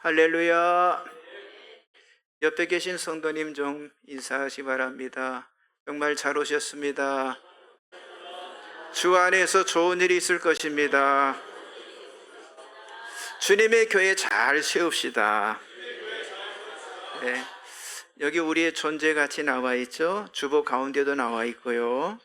할렐루야. 옆에 계신 성도님 좀 인사하시 바랍니다. 정말 잘 오셨습니다. 주 안에서 좋은 일이 있을 것입니다. 주님의 교회 잘 세웁시다. 네. 여기 우리의 존재 같이 나와 있죠? 주보 가운데도 나와 있고요.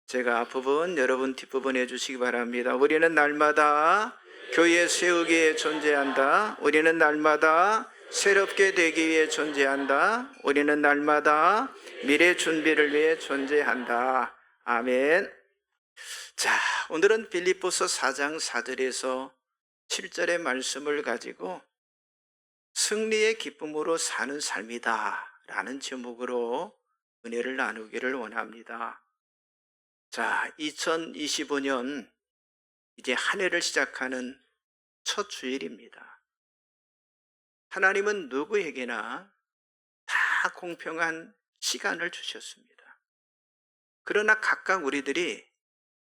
제가 앞부분, 여러분 뒷부분 해주시기 바랍니다. 우리는 날마다 교회 세우기에 존재한다. 우리는 날마다 새롭게 되기 위해 존재한다. 우리는 날마다 미래 준비를 위해 존재한다. 아멘. 자, 오늘은 빌립보서 4장 4절에서 7절의 말씀을 가지고 승리의 기쁨으로 사는 삶이다 라는 제목으로 은혜를 나누기를 원합니다. 자, 2025년 이제 한 해를 시작하는 첫 주일입니다. 하나님은 누구에게나 다 공평한 시간을 주셨습니다. 그러나 각각 우리들이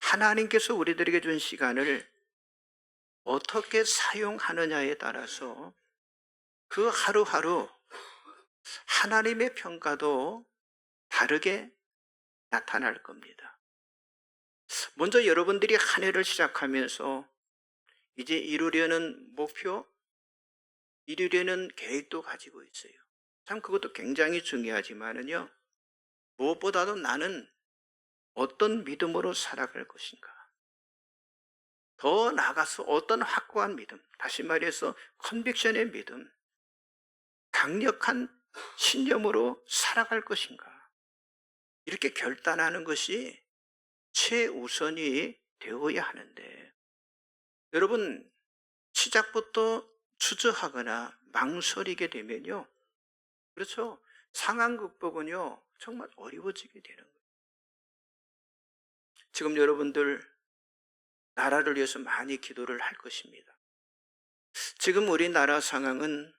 하나님께서 우리들에게 준 시간을 어떻게 사용하느냐에 따라서 그 하루하루 하나님의 평가도 다르게 나타날 겁니다. 먼저 여러분들이 한 해를 시작하면서 이제 이루려는 목표, 이루려는 계획도 가지고 있어요. 참 그것도 굉장히 중요하지만은요, 무엇보다도 나는 어떤 믿음으로 살아갈 것인가, 더 나아가서 어떤 확고한 믿음, 다시 말해서 컨빅션의 믿음, 강력한 신념으로 살아갈 것인가, 이렇게 결단하는 것이 최우선이 되어야 하는데, 여러분 시작부터 주저하거나 망설이게 되면요, 그렇죠, 상황 극복은요 정말 어려워지게 되는 거예요. 지금 여러분들 나라를 위해서 많이 기도를 할 것입니다. 지금 우리나라 상황은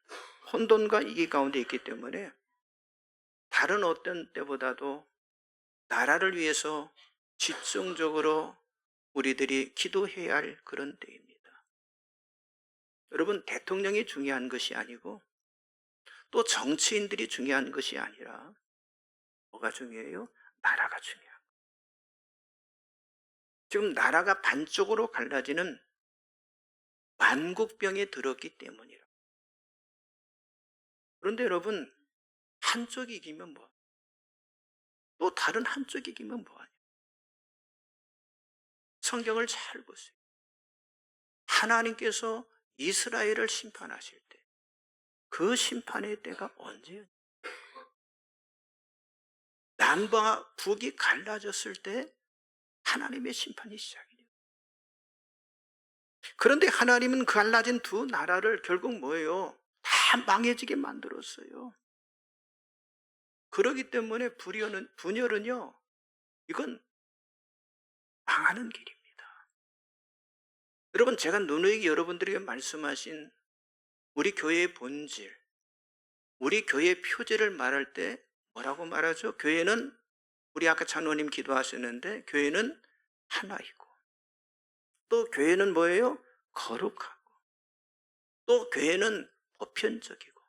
혼돈과 위기 가운데 있기 때문에 다른 어떤 때보다도 나라를 위해서 집중적으로 우리들이 기도해야 할 그런 때입니다. 여러분, 대통령이 중요한 것이 아니고 또 정치인들이 중요한 것이 아니라 뭐가 중요해요? 나라가 중요해요. 지금 나라가 반쪽으로 갈라지는 만국병에 들었기 때문이라. 그런데 여러분, 한쪽이 이기면 뭐? 또 다른 한쪽이 이기면 뭐하냐? 성경을 잘 보세요. 하나님께서 이스라엘을 심판하실 때 그 심판의 때가 언제였냐? 남과 북이 갈라졌을 때 하나님의 심판이 시작이에요. 그런데 하나님은 갈라진 두 나라를 결국 뭐예요? 다 망해지게 만들었어요. 그렇기 때문에 분열은요, 이건 망하는 길입니다. 여러분, 제가 누누이 여러분들에게 말씀하신 우리 교회의 본질, 우리 교회의 표제를 말할 때 뭐라고 말하죠? 교회는, 우리 아까 장로님 기도하셨는데, 교회는 하나이고, 또 교회는 뭐예요? 거룩하고, 또 교회는 보편적이고,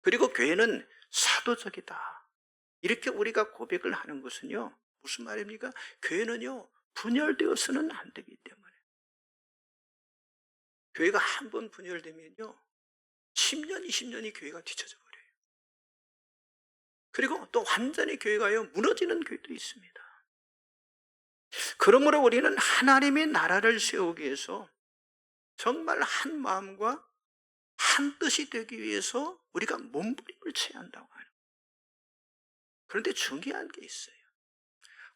그리고 교회는 사도적이다. 이렇게 우리가 고백을 하는 것은요, 무슨 말입니까? 교회는요, 분열되어서는 안 되기 때문에. 교회가 한 번 분열되면요, 10년, 20년이 교회가 뒤쳐져 버려요. 그리고 또 완전히 교회가요, 무너지는 교회도 있습니다. 그러므로 우리는 하나님의 나라를 세우기 위해서 정말 한 마음과 한 뜻이 되기 위해서 우리가 몸부림을 쳐야 한다고 하는 거예요. 그런데 중요한 게 있어요.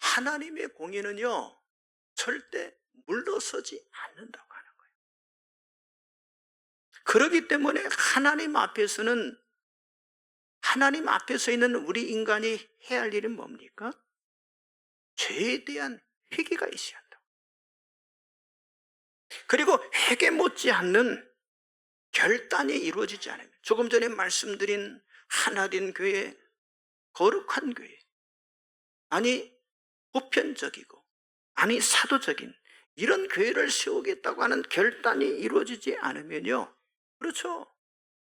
하나님의 공의는요, 절대 물러서지 않는다고 하는 거예요. 그렇기 때문에 하나님 앞에서는, 하나님 앞에 서 있는 우리 인간이 해야 할 일은 뭡니까? 죄에 대한 회개가 있어야 한다. 그리고 회개 못지않는 결단이 이루어지지 않으면, 조금 전에 말씀드린 하나된 교회, 거룩한 교회, 아니 보편적이고, 아니 사도적인 이런 교회를 세우겠다고 하는 결단이 이루어지지 않으면요, 그렇죠,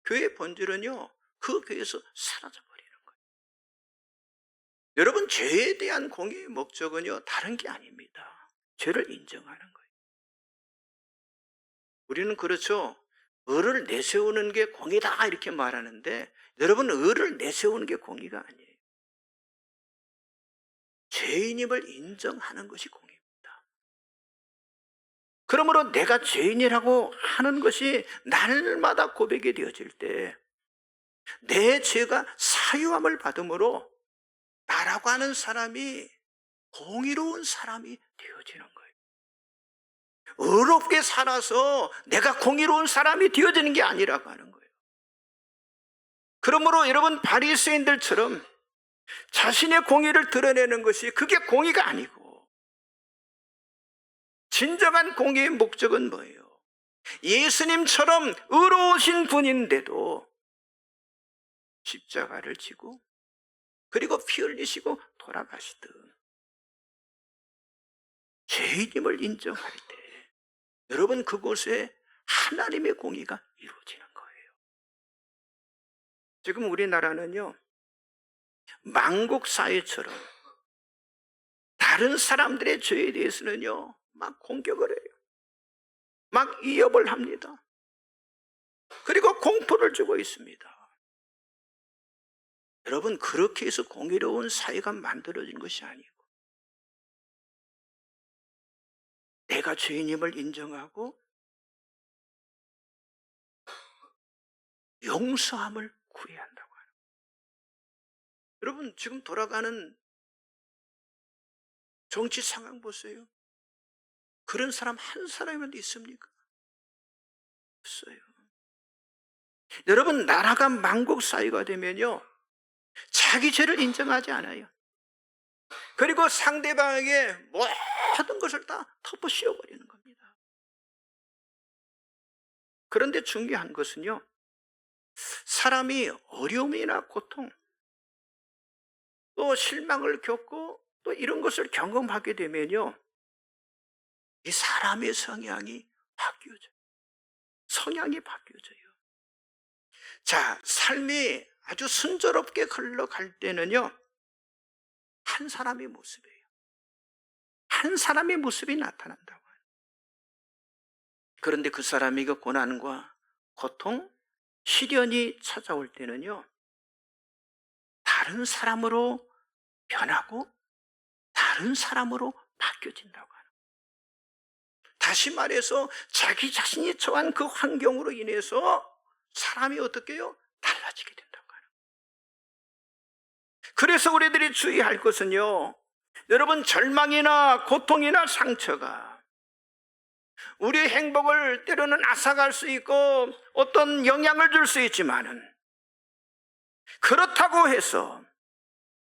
교회의 본질은요, 그 교회에서 사라져 버리는 거예요. 여러분, 죄에 대한 공의의 목적은요, 다른 게 아닙니다. 죄를 인정하는 거예요. 우리는 그렇죠. 의를 내세우는 게 공의다 이렇게 말하는데, 여러분, 의를 내세우는 게 공의가 아니에요. 죄인임을 인정하는 것이 공의입니다. 그러므로 내가 죄인이라고 하는 것이 날마다 고백이 되어질 때 내 죄가 사유함을 받음으로 나라고 하는 사람이 공의로운 사람이 되어지는 거예요. 의롭게 살아서 내가 공의로운 사람이 되어지는 게 아니라고 하는 거예요. 그러므로 여러분, 바리새인들처럼 자신의 공의를 드러내는 것이 그게 공의가 아니고, 진정한 공의의 목적은 뭐예요? 예수님처럼 의로우신 분인데도 십자가를 지고 그리고 피 흘리시고 돌아가시듯 죄인임을 인정할 때 여러분, 그곳에 하나님의 공의가 이루어지는 거예요. 지금 우리나라는요, 만국 사회처럼 다른 사람들의 죄에 대해서는요, 막 공격을 해요. 막 위협을 합니다. 그리고 공포를 주고 있습니다. 여러분, 그렇게 해서 공의로운 사회가 만들어진 것이 아니고, 내가 죄인임을 인정하고 용서함을 구해야 한다고 하는 거예요. 여러분, 지금 돌아가는 정치 상황 보세요. 그런 사람 한 사람이라도 있습니까? 없어요. 여러분, 나라가 만국 사회가 되면요, 자기 죄를 인정하지 않아요. 그리고 상대방에게 모든 것을 다 덮어 씌워버리는 겁니다. 그런데 중요한 것은요, 사람이 어려움이나 고통, 또 실망을 겪고 또 이런 것을 경험하게 되면요, 이 사람의 성향이 바뀌어져요. 성향이 바뀌어져요. 자, 삶이 아주 순조롭게 흘러갈 때는요, 한 사람의 모습이에요. 한 사람의 모습이 나타난다고. 그런데 그 사람이 그 고난과 고통, 시련이 찾아올 때는요, 다른 사람으로 변하고 다른 사람으로 바뀌어진다고 하는 거예요. 다시 말해서 자기 자신이 처한 그 환경으로 인해서 사람이 어떻게 해요? 달라지게 된다고 하는 거예요. 그래서 우리들이 주의할 것은요, 여러분, 절망이나 고통이나 상처가 우리의 행복을 때로는 앗아갈 수 있고 어떤 영향을 줄 수 있지만은, 그렇다고 해서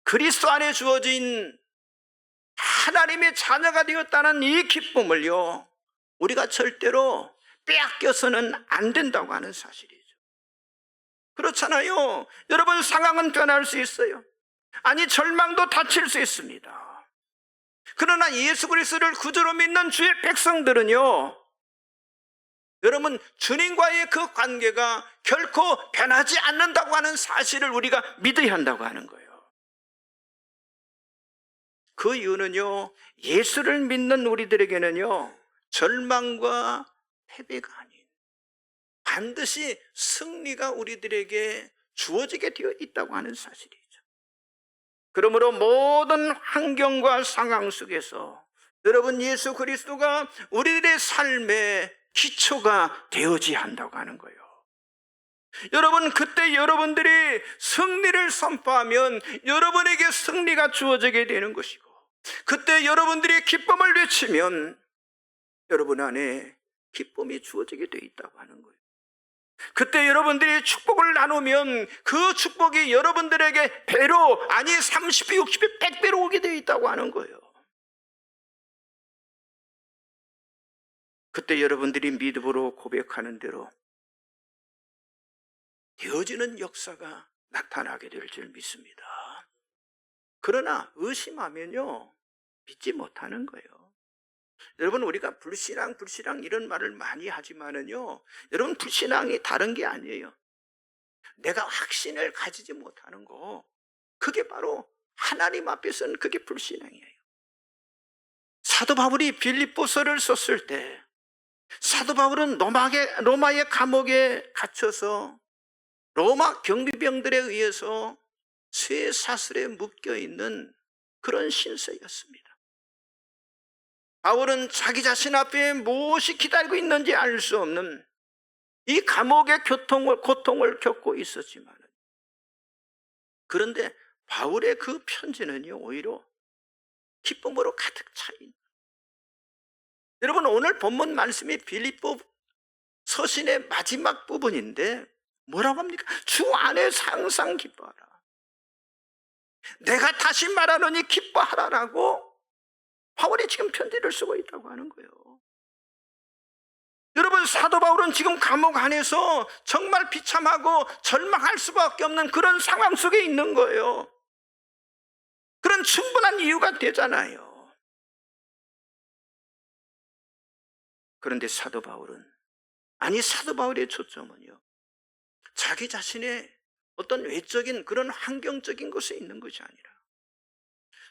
그리스도 안에 주어진 하나님의 자녀가 되었다는 이 기쁨을요, 우리가 절대로 빼앗겨서는 안 된다고 하는 사실이죠. 그렇잖아요. 여러분, 상황은 변할 수 있어요. 아니, 절망도 닥칠 수 있습니다. 그러나 예수 그리스도를 구주로 믿는 주의 백성들은요, 여러분, 주님과의 그 관계가 결코 변하지 않는다고 하는 사실을 우리가 믿어야 한다고 하는 거예요. 그 이유는요, 예수를 믿는 우리들에게는요, 절망과 패배가 아닌 반드시 승리가 우리들에게 주어지게 되어 있다고 하는 사실이죠. 그러므로 모든 환경과 상황 속에서 여러분, 예수 그리스도가 우리들의 삶의 기초가 되어져야 한다고 하는 거예요. 여러분, 그때 여러분들이 승리를 선포하면 여러분에게 승리가 주어지게 되는 것이고, 그때 여러분들이 기쁨을 외치면 여러분 안에 기쁨이 주어지게 되어 있다고 하는 거예요. 그때 여러분들이 축복을 나누면 그 축복이 여러분들에게 배로, 아니 30배, 60배, 100배로 오게 되어 있다고 하는 거예요. 그때 여러분들이 믿음으로 고백하는 대로 되어지는 역사가 나타나게 될 줄 믿습니다. 그러나 의심하면요, 믿지 못하는 거예요. 여러분, 우리가 불신앙 이런 말을 많이 하지만은요, 여러분, 불신앙이 다른 게 아니에요. 내가 확신을 가지지 못하는 거, 그게 바로 하나님 앞에서는 그게 불신앙이에요. 사도 바울이 빌립보서를 썼을 때 사도 바울은 로마의 감옥에 갇혀서 로마 경비병들에 의해서 쇠사슬에 묶여있는 그런 신세였습니다. 바울은 자기 자신 앞에 무엇이 기다리고 있는지 알 수 없는 이 감옥의 고통을 겪고 있었지만, 그런데 바울의 그 편지는요, 오히려 기쁨으로 가득 차 있는. 여러분, 오늘 본문 말씀이 빌립보 서신의 마지막 부분인데 뭐라고 합니까? 주 안에서 항상 기뻐하라. 내가 다시 말하노니 기뻐하라라고 바울이 지금 편지를 쓰고 있다고 하는 거예요. 여러분, 사도 바울은 지금 감옥 안에서 정말 비참하고 절망할 수밖에 없는 그런 상황 속에 있는 거예요. 그런 충분한 이유가 되잖아요. 그런데 사도 바울의 초점은요, 자기 자신의 어떤 외적인 그런 환경적인 것에 있는 것이 아니라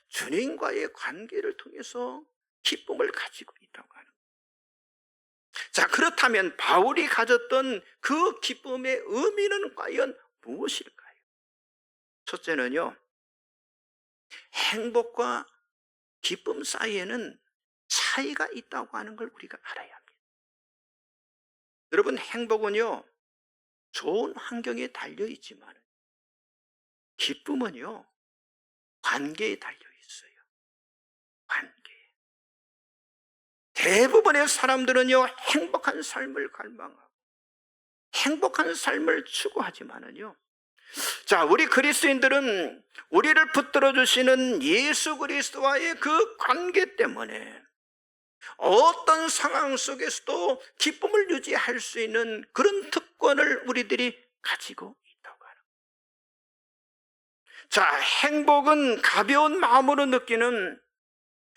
주님과의 관계를 통해서 기쁨을 가지고 있다고 하는 거예요. 자, 그렇다면 바울이 가졌던 그 기쁨의 의미는 과연 무엇일까요? 첫째는요, 행복과 기쁨 사이에는 차이가 있다고 하는 걸 우리가 알아야 합니다. 여러분, 행복은요, 좋은 환경에 달려있지만 기쁨은요, 관계에 달려있어요. 관계. 대부분의 사람들은요, 행복한 삶을 갈망하고 행복한 삶을 추구하지만은요, 자, 우리 그리스도인들은 우리를 붙들어 주시는 예수 그리스도와의 그 관계 때문에 어떤 상황 속에서도 기쁨을 유지할 수 있는 그런 특권을 우리들이 가지고 있다고 하는 거예요. 자, 행복은 가벼운 마음으로 느끼는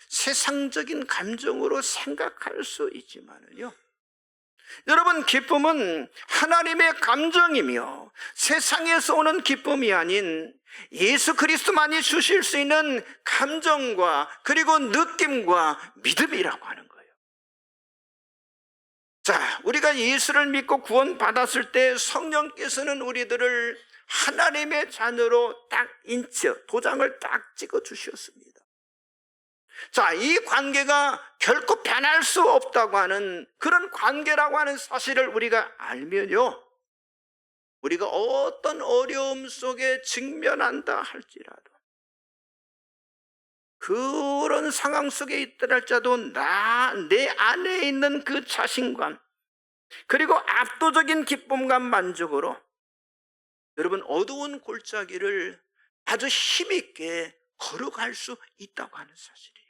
세상적인 감정으로 생각할 수 있지만요, 여러분, 기쁨은 하나님의 감정이며 세상에서 오는 기쁨이 아닌 예수 그리스도만이 주실 수 있는 감정과 그리고 느낌과 믿음이라고 하는 거예요. 자, 우리가 예수를 믿고 구원받았을 때 성령께서는 우리들을 하나님의 자녀로 딱 도장을 딱 찍어 주셨습니다. 자, 이 관계가 결코 변할 수 없다고 하는 그런 관계라고 하는 사실을 우리가 알면요, 우리가 어떤 어려움 속에 직면한다 할지라도, 그런 상황 속에 있더라 할지라도 내 안에 있는 그 자신감, 그리고 압도적인 기쁨과 만족으로 여러분, 어두운 골짜기를 아주 힘있게 걸어갈 수 있다고 하는 사실이에요.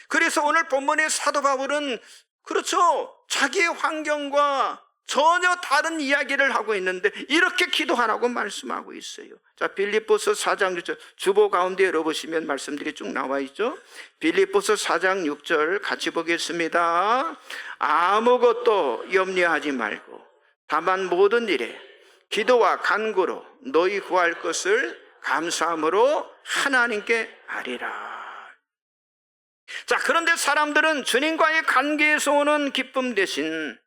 그래서 오늘 본문의 사도 바울은, 그렇죠, 자기의 환경과 전혀 다른 이야기를 하고 있는데 이렇게 기도하라고 말씀하고 있어요. 자, 빌립보서 4장 6절 주보 가운데 열어보시면 말씀들이 쭉 나와 있죠. 빌립보서 4장 6절 같이 보겠습니다. 아무것도 염려하지 말고 다만 모든 일에 기도와 간구로 너희 구할 것을 감사함으로 하나님께 아뢰라. 자, 그런데 사람들은 주님과의 관계에서 오는 기쁨 대신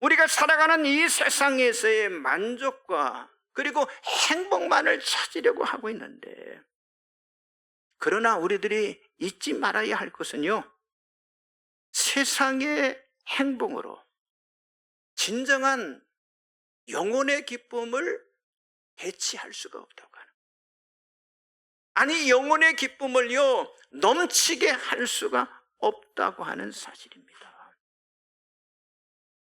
우리가 살아가는 이 세상에서의 만족과 그리고 행복만을 찾으려고 하고 있는데, 그러나 우리들이 잊지 말아야 할 것은요, 세상의 행복으로 진정한 영혼의 기쁨을 대체할 수가 없다고 하는 거예요. 아니, 영혼의 기쁨을요, 넘치게 할 수가 없다고 하는 사실입니다.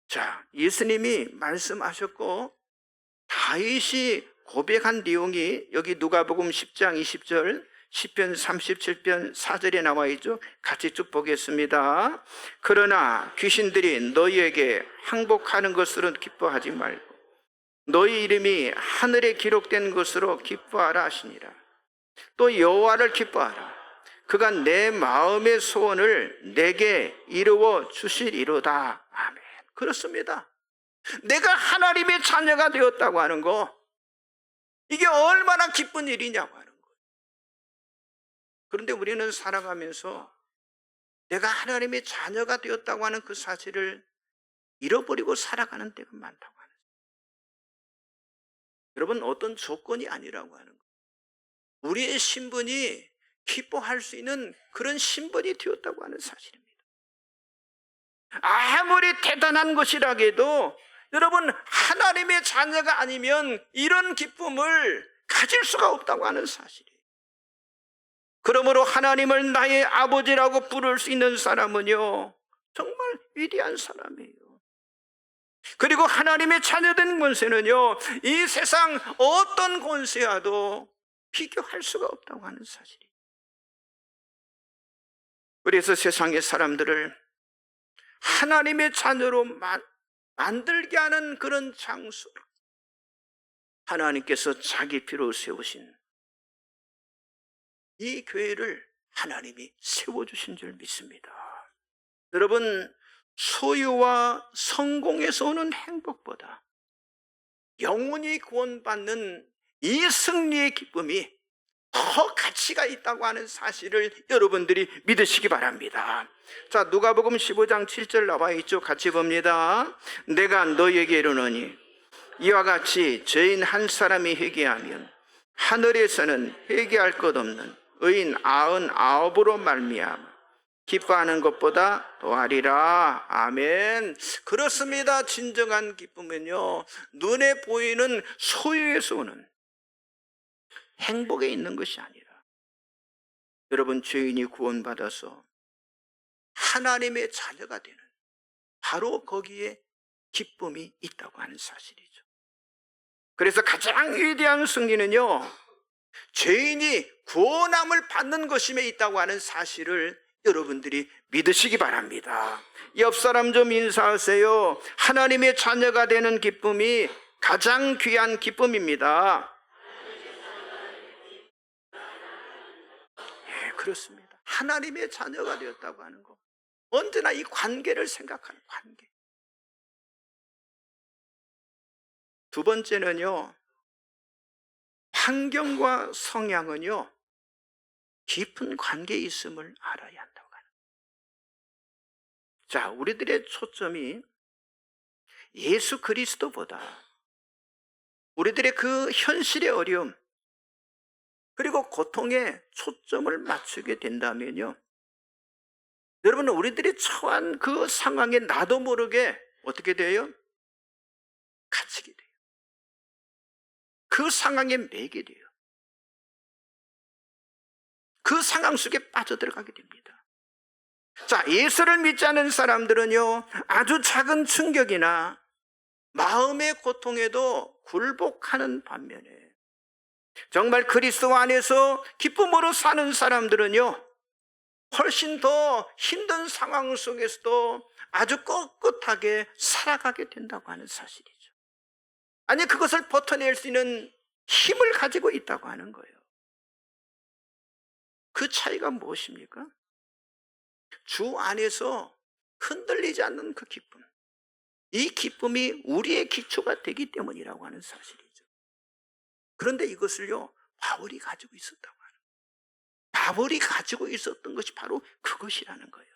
자, 예수님이 말씀하셨고 다윗이 고백한 내용이 여기 누가복음 10장 20절, 시편 37편 4절에 나와 있죠. 같이 쭉 보겠습니다. 그러나 귀신들이 너희에게 항복하는 것으로 기뻐하지 말고 너희 이름이 하늘에 기록된 것으로 기뻐하라 하시니라. 또 여호와를 기뻐하라. 그가 내 마음의 소원을 내게 이루어 주시리로다. 아멘. 그렇습니다. 내가 하나님의 자녀가 되었다고 하는 거, 이게 얼마나 기쁜 일이냐고 하는 거예요. 그런데 우리는 살아가면서 내가 하나님의 자녀가 되었다고 하는 그 사실을 잃어버리고 살아가는 때가 많다고 하는 거예요. 여러분, 어떤 조건이 아니라고 하는 거예요. 우리의 신분이 기뻐할 수 있는 그런 신분이 되었다고 하는 사실입니다. 아무리 대단한 것이라 해도 여러분, 하나님의 자녀가 아니면 이런 기쁨을 가질 수가 없다고 하는 사실이에요. 그러므로 하나님을 나의 아버지라고 부를 수 있는 사람은요, 정말 위대한 사람이에요. 그리고 하나님의 자녀된 권세는요, 이 세상 어떤 권세와도 비교할 수가 없다고 하는 사실이에요. 그래서 세상의 사람들을 하나님의 자녀로 만들게 하는 그런 장소, 하나님께서 자기 피로 세우신 이 교회를 하나님이 세워주신 줄 믿습니다. 여러분, 소유와 성공에서 오는 행복보다 영원히 구원받는 이 승리의 기쁨이 더 가치가 있다고 하는 사실을 여러분들이 믿으시기 바랍니다. 자, 누가복음 15장 7절 나와 있죠. 같이 봅니다. 내가 너에게 이르노니 이와 같이 죄인 한 사람이 회개하면 하늘에서는 회개할 것 없는 의인 99으로 말미암아 기뻐하는 것보다 더하리라. 아멘. 그렇습니다. 진정한 기쁨은요, 눈에 보이는 소유에서 오는 행복에 있는 것이 아니라, 여러분, 죄인이 구원받아서 하나님의 자녀가 되는 바로 거기에 기쁨이 있다고 하는 사실이죠. 그래서 가장 위대한 승리는요, 죄인이 구원함을 받는 것임에 있다고 하는 사실을 여러분들이 믿으시기 바랍니다. 옆 사람 좀 인사하세요. 하나님의 자녀가 되는 기쁨이 가장 귀한 기쁨입니다. 예, 그렇습니다. 하나님의 자녀가 되었다고 하는 거, 언제나 이 관계를 생각하는 관계. 두 번째는요, 환경과 성향은요, 깊은 관계에 있음을 알아야 한다고 하는 거예요. 자, 우리들의 초점이 예수 그리스도보다 우리들의 그 현실의 어려움 그리고 고통에 초점을 맞추게 된다면요, 여러분, 우리들이 처한 그 상황에 나도 모르게 어떻게 돼요? 갇히게 돼요. 그 상황에 매게 돼요. 그 상황 속에 빠져들어가게 됩니다. 자, 예수를 믿지 않은 사람들은요, 아주 작은 충격이나 마음의 고통에도 굴복하는 반면에 정말 그리스도 안에서 기쁨으로 사는 사람들은요, 훨씬 더 힘든 상황 속에서도 아주 꿋꿋하게 살아가게 된다고 하는 사실이죠. 아니, 그것을 버텨낼 수 있는 힘을 가지고 있다고 하는 거예요. 그 차이가 무엇입니까? 주 안에서 흔들리지 않는 그 기쁨, 이 기쁨이 우리의 기초가 되기 때문이라고 하는 사실이죠. 그런데 이것을요, 바울이 가지고 있었다고 하는 거예요. 바울이 가지고 있었던 것이 바로 그것이라는 거예요.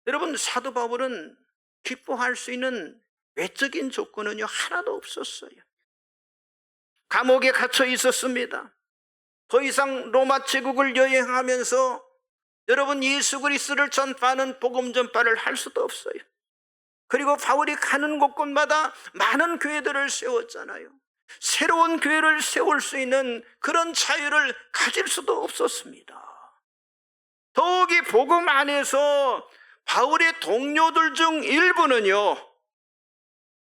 여러분, 사도 바울은 기뻐할 수 있는 외적인 조건은요, 하나도 없었어요. 감옥에 갇혀 있었습니다. 더 이상 로마 제국을 여행하면서 여러분, 예수 그리스도를 전파하는 복음 전파를 할 수도 없어요. 그리고 바울이 가는 곳곳마다 많은 교회들을 세웠잖아요. 새로운 교회를 세울 수 있는 그런 자유를 가질 수도 없었습니다. 더욱이 복음 안에서 바울의 동료들 중 일부는요,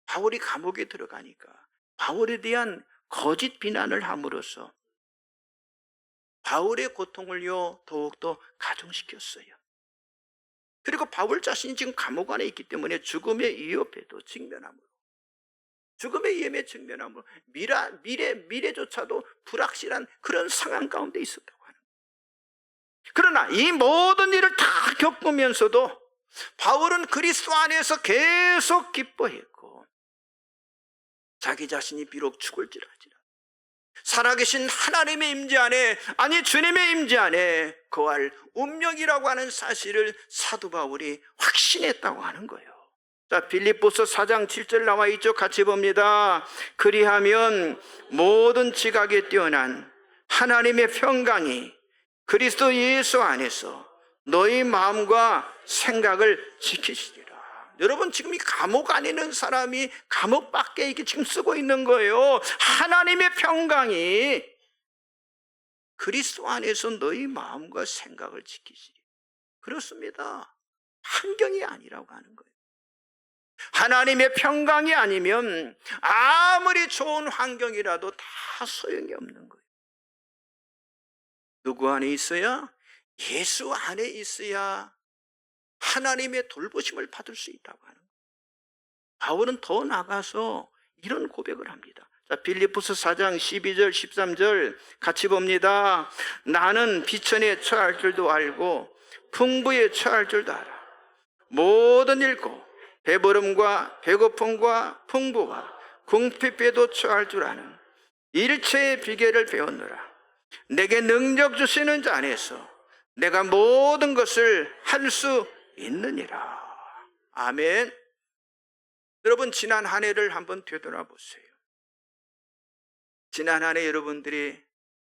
바울이 감옥에 들어가니까 바울에 대한 거짓 비난을 함으로써 바울의 고통을요, 더욱더 가중시켰어요. 그리고 바울 자신이 지금 감옥 안에 있기 때문에 죽음의 위협에도 직면함으로, 죽음의 위험에 직면함으로 미래조차도 불확실한 그런 상황 가운데 있었다고 하는 거예요. 그러나 이 모든 일을 다 겪으면서도 바울은 그리스도 안에서 계속 기뻐했고, 자기 자신이 비록 죽을지라지라 살아계신 하나님의 임재 안에, 아니 주님의 임재 안에 거할 운명이라고 하는 사실을 사도 바울이 확신했다고 하는 거예요. 자, 빌립보서 4장 7절 나와 있죠. 같이 봅니다. 그리하면 모든 지각에 뛰어난 하나님의 평강이 그리스도 예수 안에서 너희 마음과 생각을 지키시리라. 여러분, 지금 이 감옥 안에 있는 사람이 감옥 밖에 이렇게 지금 쓰고 있는 거예요. 하나님의 평강이 그리스도 안에서 너희 마음과 생각을 지키시리. 그렇습니다. 환경이 아니라고 하는 거예요. 하나님의 평강이 아니면 아무리 좋은 환경이라도 다 소용이 없는 거예요. 누구 안에 있어야? 예수 안에 있어야 하나님의 돌보심을 받을 수 있다고 하는 거예요. 바울은 더 나가서 이런 고백을 합니다. 자, 빌립보서 4장 12절 13절 같이 봅니다. 나는 비천에 처할 줄도 알고 풍부에 처할 줄도 알아. 모든 일고 배부름과 배고픔과 풍부와 궁핍에도 처할 줄 아는 일체의 비결을 배웠노라. 내게 능력 주시는 자 안에서 내가 모든 것을 할 수 있느니라. 아멘. 여러분, 지난 한 해를 한번 되돌아보세요. 지난 한 해 여러분들이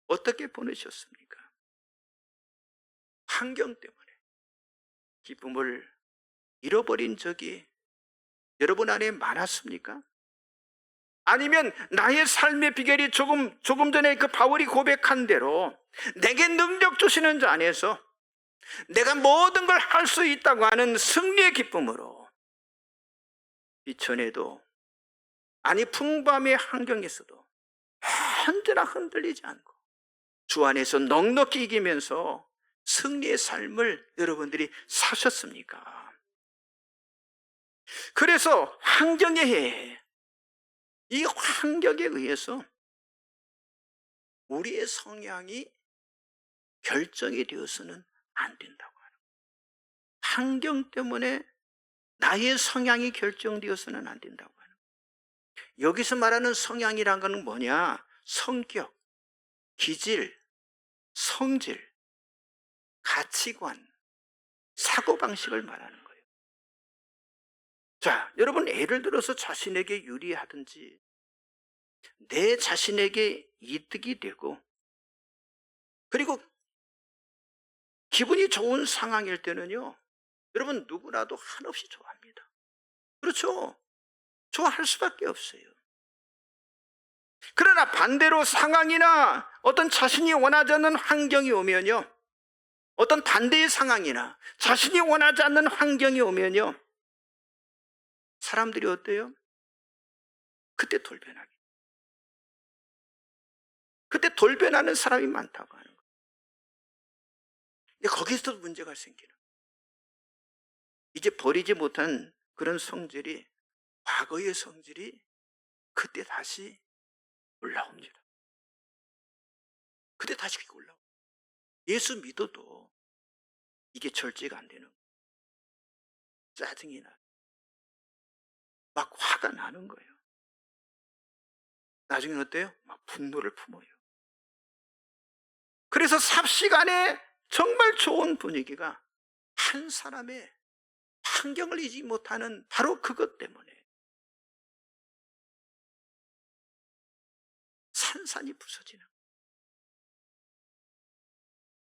어떻게 보내셨습니까? 환경 때문에 기쁨을 잃어버린 적이 여러분 안에 많았습니까? 아니면 나의 삶의 비결이 조금 전에 그 바울이 고백한 대로 내게 능력 주시는 자 안에서 내가 모든 걸 할 수 있다고 하는 승리의 기쁨으로 비천에도, 아니 풍부함의 환경에서도 언제나 흔들리지 않고 주 안에서 넉넉히 이기면서 승리의 삶을 여러분들이 사셨습니까? 그래서 이 환경에 의해서 우리의 성향이 결정이 되어서는 안 된다고 하는 거예요. 환경 때문에 나의 성향이 결정되어서는 안 된다고 하는 거예요. 여기서 말하는 성향이란 건 뭐냐? 성격, 기질, 성질, 가치관, 사고방식을 말하는 거예요. 자, 여러분, 예를 들어서 자신에게 유리하든지 내 자신에게 이득이 되고 그리고 기분이 좋은 상황일 때는요, 여러분 누구라도 한없이 좋아합니다. 그렇죠? 좋아할 수밖에 없어요. 그러나 반대로 상황이나 어떤 자신이 원하지 않는 환경이 오면요, 어떤 반대의 상황이나 자신이 원하지 않는 환경이 오면요, 사람들이 어때요? 그때 돌변하게. 그때 돌변하는 사람이 많다고 하는 거예요. 근데 거기서 문제가 생기는 거예요. 이제 버리지 못한 그런 성질이, 과거의 성질이 그때 다시 올라옵니다. 그때 다시 올라옵니다. 예수 믿어도 이게 절제가 안 되는 거예요. 짜증이 나. 막 화가 나는 거예요. 나중에는 어때요? 막 분노를 품어요. 그래서 삽시간에 정말 좋은 분위기가 한 사람의 환경을 잊지 못하는 바로 그것 때문에 산산이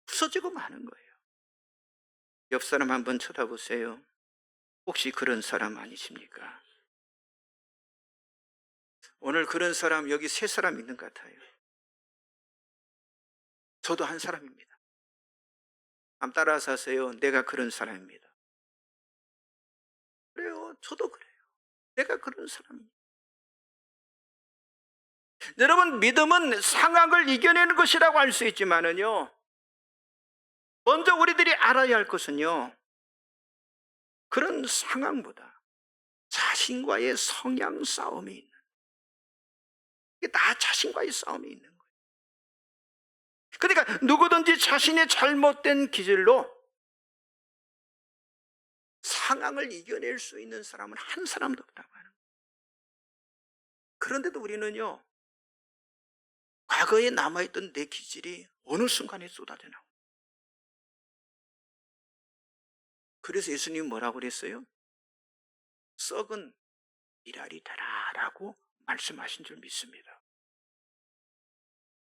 부서지고 마는 거예요. 옆 사람 한번 쳐다보세요. 혹시 그런 사람 아니십니까? 오늘 그런 사람 여기 3사람 있는 것 같아요. 저도 한 사람입니다. 한번 따라서 하세요. 내가 그런 사람입니다. 그래요. 저도 그래요. 내가 그런 사람입니다. 여러분, 믿음은 상황을 이겨내는 것이라고 할 수 있지만은요, 먼저 우리들이 알아야 할 것은요, 그런 상황보다 자신과의 성향 싸움이 있는, 나 자신과의 싸움이 있는 거예요. 그러니까 누구든지 자신의 잘못된 기질로 상황을 이겨낼 수 있는 사람은 한 사람도 없다고 하는 거예요. 그런데도 우리는요, 과거에 남아있던 내 기질이 어느 순간에 쏟아져 나옵니다. 그래서 예수님이 뭐라고 그랬어요? 썩은 미랄이 되라라고 말씀하신 줄 믿습니다.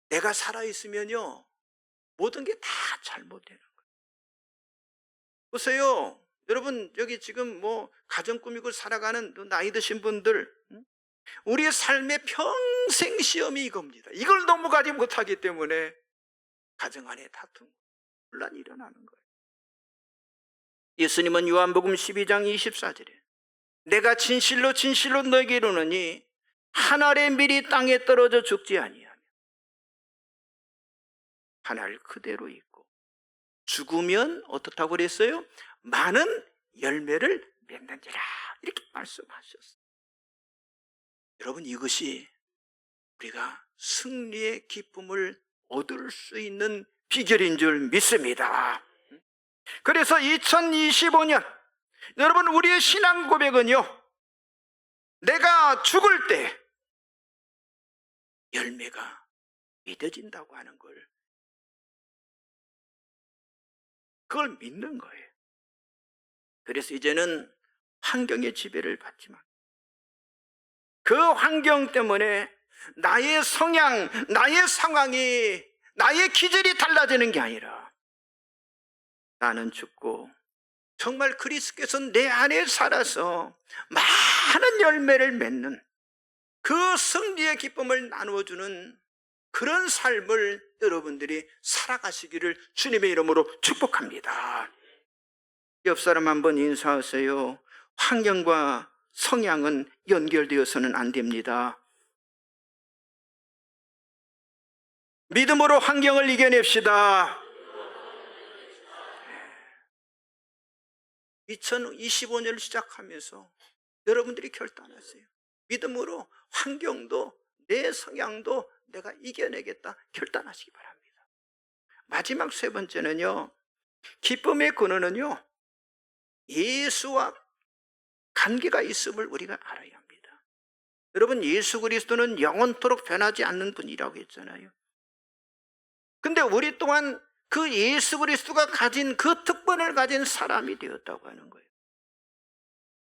내가 살아있으면요, 모든 게 다 잘못되는 거예요. 보세요. 여러분, 여기 지금 뭐 가정 꾸미고 살아가는 나이 드신 분들, 우리의 삶의 평생 시험이 이겁니다. 이걸 넘어가지 못하기 때문에 가정 안에 다툼, 혼란이 일어나는 거예요. 예수님은 요한복음 12장 24절에 내가 진실로 진실로 너에게 이르노니 한 알의 밀이 땅에 떨어져 죽지 아니하며 한 알 그대로 있고 죽으면 어떻다고 그랬어요? 많은 열매를 맺는지라, 이렇게 말씀하셨어요. 여러분, 이것이 우리가 승리의 기쁨을 얻을 수 있는 비결인 줄 믿습니다. 그래서 2025년 여러분, 우리의 신앙 고백은요, 내가 죽을 때 열매가 맺어진다고 하는 걸, 그걸 믿는 거예요. 그래서 이제는 환경의 지배를 받지만 그 환경 때문에 나의 성향, 나의 상황이, 나의 기질이 달라지는 게 아니라 나는 죽고 정말 그리스도께서 내 안에 살아서 많은 열매를 맺는 그 승리의 기쁨을 나누어주는 그런 삶을 여러분들이 살아가시기를 주님의 이름으로 축복합니다. 옆 사람 한번 인사하세요. 환경과 성향은 연결되어서는 안 됩니다. 믿음으로 환경을 이겨냅시다. 2025년을 시작하면서 여러분들이 결단하세요. 믿음으로 환경도 내 성향도 내가 이겨내겠다 결단하시기 바랍니다. 마지막 세 번째는요, 기쁨의 근원은요, 예수와 관계가 있음을 우리가 알아야 합니다. 여러분, 예수 그리스도는 영원토록 변하지 않는 분이라고 했잖아요. 근데 우리 또한 그 예수 그리스도가 가진 그 특권을 가진 사람이 되었다고 하는 거예요.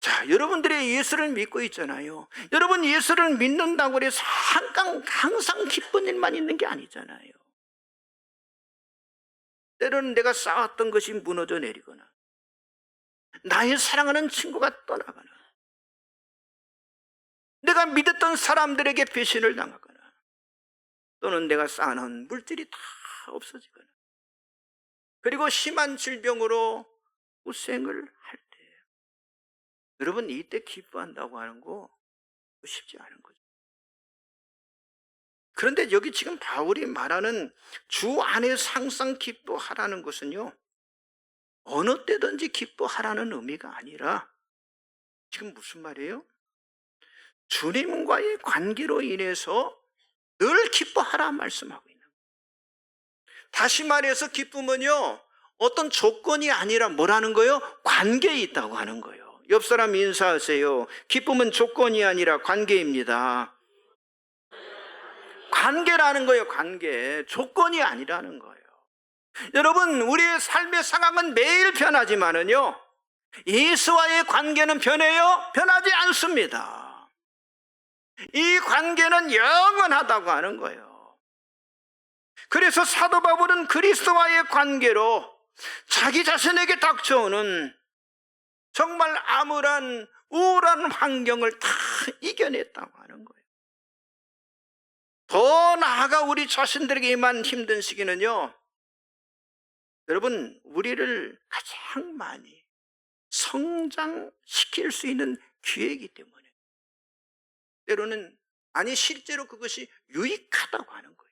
자, 여러분들이 예수를 믿고 있잖아요. 여러분, 예수를 믿는다고 해서 항상 기쁜 일만 있는 게 아니잖아요. 때로는 내가 쌓았던 것이 무너져 내리거나 나의 사랑하는 친구가 떠나거나 내가 믿었던 사람들에게 배신을 당하거나 또는 내가 쌓아놓은 물질이 다 없어지거나 그리고 심한 질병으로 고생을 할 때, 여러분, 이때 기뻐한다고 하는 거 쉽지 않은 거죠. 그런데 여기 지금 바울이 말하는 주 안에서 항상 기뻐하라는 것은요, 어느 때든지 기뻐하라는 의미가 아니라 지금 무슨 말이에요? 주님과의 관계로 인해서 늘 기뻐하라 말씀하고 있는 거예요. 다시 말해서 기쁨은요, 어떤 조건이 아니라 뭐라는 거예요? 관계에 있다고 하는 거예요. 옆 사람 인사하세요. 기쁨은 조건이 아니라 관계입니다. 관계라는 거예요. 관계. 조건이 아니라는 거예요. 여러분, 우리의 삶의 상황은 매일 변하지만은요, 예수와의 관계는 변해요? 변하지 않습니다. 이 관계는 영원하다고 하는 거예요. 그래서 사도 바울은 그리스도와의 관계로 자기 자신에게 닥쳐오는 정말 암울한 우울한 환경을 다 이겨냈다고 하는 거예요. 더 나아가 우리 자신들에게 임한 힘든 시기는요, 여러분, 우리를 가장 많이 성장시킬 수 있는 기회이기 때문에 때로는, 아니 실제로 그것이 유익하다고 하는 거예요.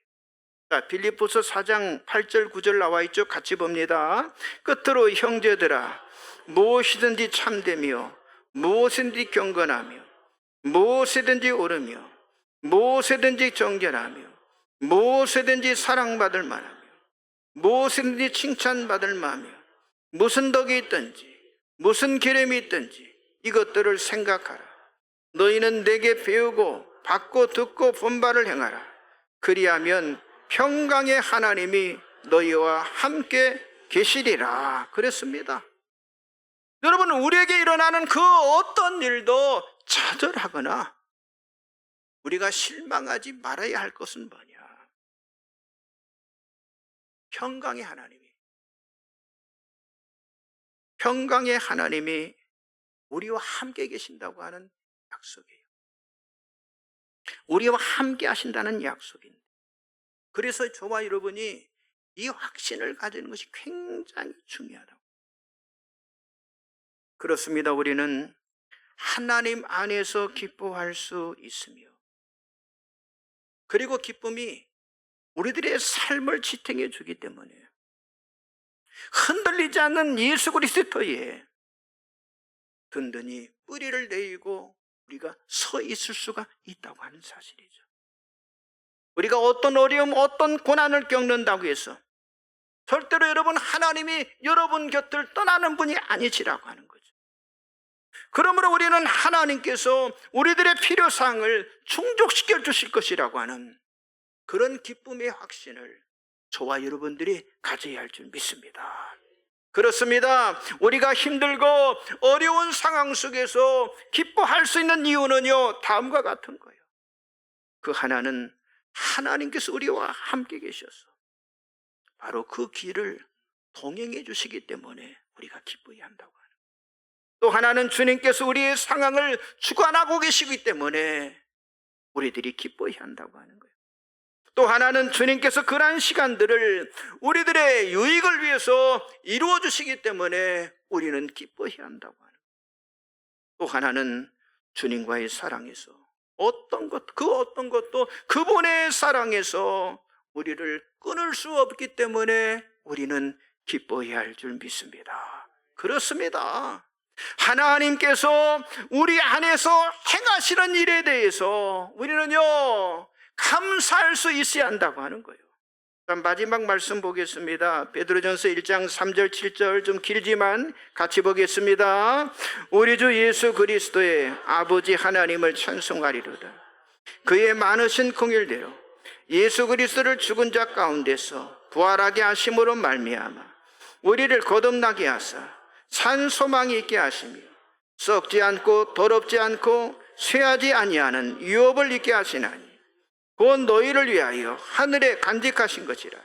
자, 빌립보서 4장 8절 9절 나와 있죠. 같이 봅니다. 끝으로 형제들아, 무엇이든지 참되며 무엇이든지 경건하며 무엇이든지 옳으며 무엇이든지 정결하며 무엇이든지 사랑받을 만하며 무엇이든지 칭찬받을 만하며 무슨 덕이 있든지 무슨 기름이 있든지 이것들을 생각하라. 너희는 내게 배우고 받고 듣고 본바를 행하라. 그리하면 평강의 하나님이 너희와 함께 계시리라. 그랬습니다. 여러분, 우리에게 일어나는 그 어떤 일도 좌절하거나 우리가 실망하지 말아야 할 것은 뭐냐? 평강의 하나님이 우리와 함께 계신다고 하는 약속이에요. 우리와 함께 하신다는 약속인데, 그래서 저와 여러분이 이 확신을 가지는 것이 굉장히 중요하다고. 그렇습니다. 우리는 하나님 안에서 기뻐할 수 있으며, 그리고 기쁨이 우리들의 삶을 지탱해 주기 때문에 흔들리지 않는 예수 그리스도에 든든히 뿌리를 내리고 우리가 서 있을 수가 있다고 하는 사실이죠. 우리가 어떤 어려움, 어떤 고난을 겪는다고 해서 절대로 여러분, 하나님이 여러분 곁을 떠나는 분이 아니시라고 하는 거죠. 그러므로 우리는 하나님께서 우리들의 필요사항을 충족시켜 주실 것이라고 하는 그런 기쁨의 확신을 저와 여러분들이 가져야 할 줄 믿습니다. 그렇습니다. 우리가 힘들고 어려운 상황 속에서 기뻐할 수 있는 이유는요, 다음과 같은 거예요. 그 하나는 하나님께서 우리와 함께 계셔서 바로 그 길을 동행해 주시기 때문에 우리가 기뻐해야 한다고 하는 거예요. 또 하나는 주님께서 우리의 상황을 주관하고 계시기 때문에 우리들이 기뻐해야 한다고 하는 거예요. 또 하나는 주님께서 그러한 시간들을 우리들의 유익을 위해서 이루어 주시기 때문에 우리는 기뻐해야 한다고 하는 거예요. 또 하나는 주님과의 사랑에서 그 어떤 것도 그분의 사랑에서 우리를 끊을 수 없기 때문에 우리는 기뻐해야 할 줄 믿습니다. 그렇습니다. 하나님께서 우리 안에서 행하시는 일에 대해서 우리는요, 감사할 수 있어야 한다고 하는 거예요. 마지막 말씀 보겠습니다. 베드로전서 1장 3절 7절, 좀 길지만 같이 보겠습니다. 우리 주 예수 그리스도의 아버지 하나님을 찬송하리로다. 그의 많으신 공일대로 예수 그리스도를 죽은 자 가운데서 부활하게 하심으로 말미암아 우리를 거듭나게 하사 산 소망이 있게 하시며 썩지 않고 더럽지 않고 쇠하지 아니하는 유업을 있게 하시나니 곧 너희를 위하여 하늘에 간직하신 것이라.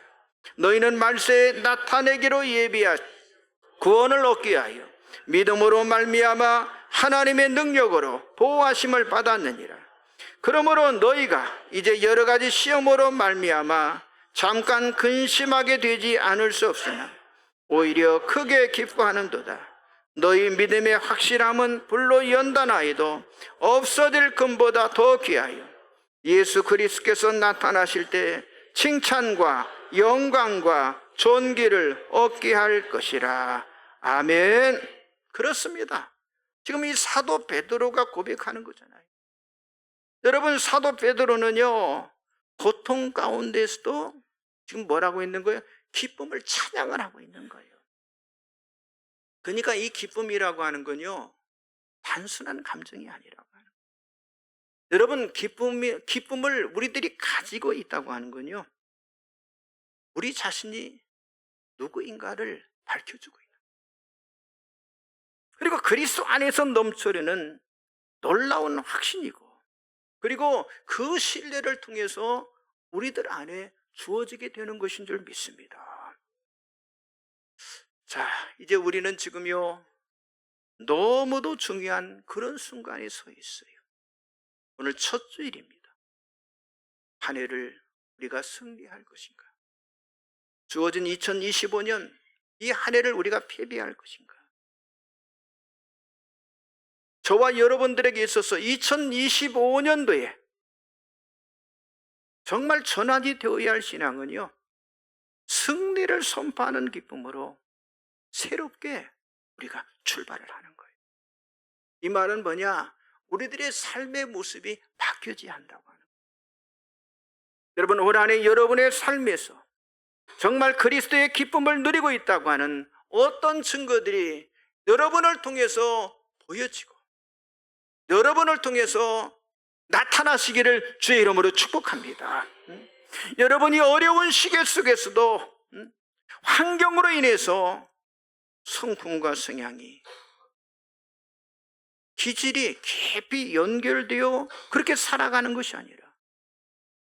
너희는 말세에 나타내기로 예비하 구원을 얻게 하여 믿음으로 말미암아 하나님의 능력으로 보호하심을 받았느니라. 그러므로 너희가 이제 여러 가지 시험으로 말미암아 잠깐 근심하게 되지 않을 수 없으나 오히려 크게 기뻐하는도다. 너희 믿음의 확실함은 불로 연단하여도 없어질 금보다 더 귀하여 예수 그리스도께서 나타나실 때 칭찬과 영광과 존귀를 얻게 할 것이라. 아멘. 그렇습니다. 지금 이 사도 베드로가 고백하는 거잖아요. 여러분, 사도 베드로는요, 고통 가운데서도 지금 뭐라고 있는 거예요? 기쁨을 찬양을 하고 있는 거예요. 그러니까 이 기쁨이라고 하는 건요, 단순한 감정이 아니라고 하는 거예요. 여러분, 기쁨을 우리들이 가지고 있다고 하는 건요, 우리 자신이 누구인가를 밝혀주고 있는 거예요. 그리고 그리스도 안에서 넘쳐르는 놀라운 확신이고, 그리고 그 신뢰를 통해서 우리들 안에 주어지게 되는 것인 줄 믿습니다. 자, 이제 우리는 지금요, 너무도 중요한 그런 순간에 서 있어요. 오늘 첫 주일입니다. 한 해를 우리가 승리할 것인가? 주어진 2025년, 이 한 해를 우리가 패배할 것인가? 저와 여러분들에게 있어서 2025년도에 정말 전환이 되어야 할 신앙은요, 승리를 선포하는 기쁨으로 새롭게 우리가 출발을 하는 거예요. 이 말은 뭐냐? 우리들의 삶의 모습이 바뀌어져야 한다고 하는 거예요. 여러분, 올 한 해 여러분의 삶에서 정말 그리스도의 기쁨을 누리고 있다고 하는 어떤 증거들이 여러분을 통해서 보여지고, 여러분을 통해서 나타나시기를 주의 이름으로 축복합니다. 여러분이 어려운 시계 속에서도 환경으로 인해서 성품과 성향이, 기질이 깊이 연결되어 그렇게 살아가는 것이 아니라,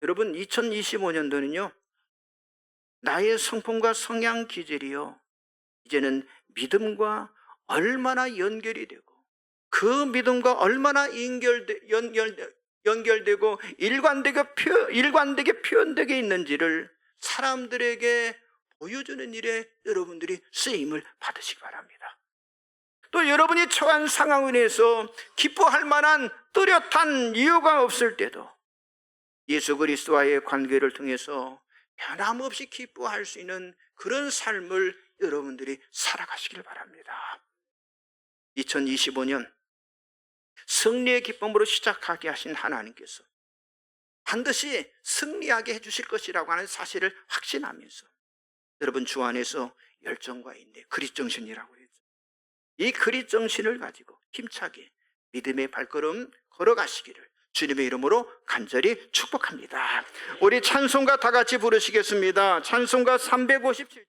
여러분 2025년도는요 나의 성품과 성향 기질이요 이제는 믿음과 얼마나 연결이 되고 그 믿음과 얼마나 연결되고 일관되게 표현되게 있는지를 사람들에게 보여주는 일에 여러분들이 쓰임을 받으시기 바랍니다. 또 여러분이 처한 상황에 인해서 기뻐할 만한 뚜렷한 이유가 없을 때도 예수 그리스도와의 관계를 통해서 변함없이 기뻐할 수 있는 그런 삶을 여러분들이 살아가시길 바랍니다. 2025년 승리의 기쁨으로 시작하게 하신 하나님께서 반드시 승리하게 해주실 것이라고 하는 사실을 확신하면서 여러분 주 안에서 열정과 인내, 그리스정신이라고 했죠. 이 그리스정신을 가지고 힘차게 믿음의 발걸음 걸어가시기를 주님의 이름으로 간절히 축복합니다. 우리 찬송가 다 같이 부르시겠습니다. 찬송가 357.